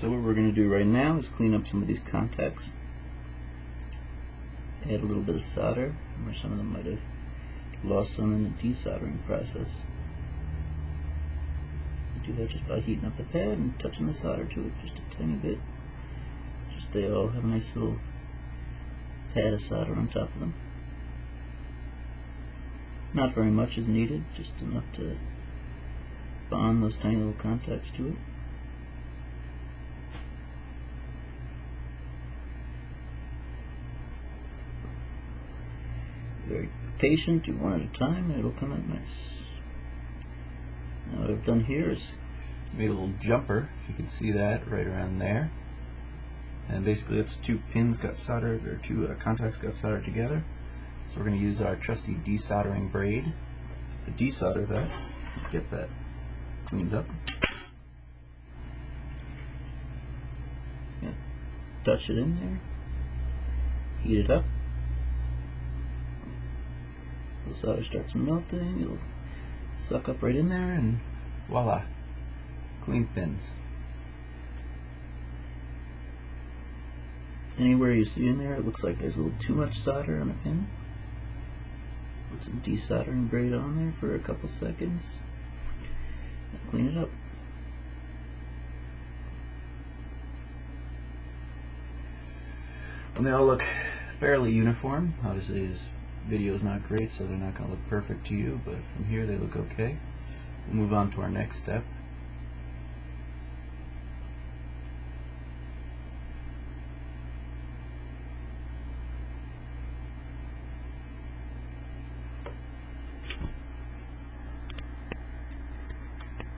So what we're going to do right now is clean up some of these contacts. Add a little bit of solder, or some of them might have lost some in the desoldering process. Do that just by heating up the pad and touching the solder to it just a tiny bit. Just they all have a nice little pad of solder on top of them. Not very much is needed, just enough to bond those tiny little contacts to it. Very patient, do one at a time, and it'll come out nice. Now what I've done here is made a little jumper. You can see that right around there. And basically it's two pins got soldered, or two contacts got soldered together. So we're going to use our trusty desoldering braid to desolder that, get that cleaned up. Yeah. Touch it in there, heat it up. The solder starts melting, it'll suck up right in there, and voila, clean pins. Anywhere you see in there it looks like there's a little too much solder on the pin, put some desoldering braid on there for a couple seconds and clean it up. And they all look fairly uniform. Obviously this video is not great, so they're not going to look perfect to you, but from here they look okay. We'll move on to our next step.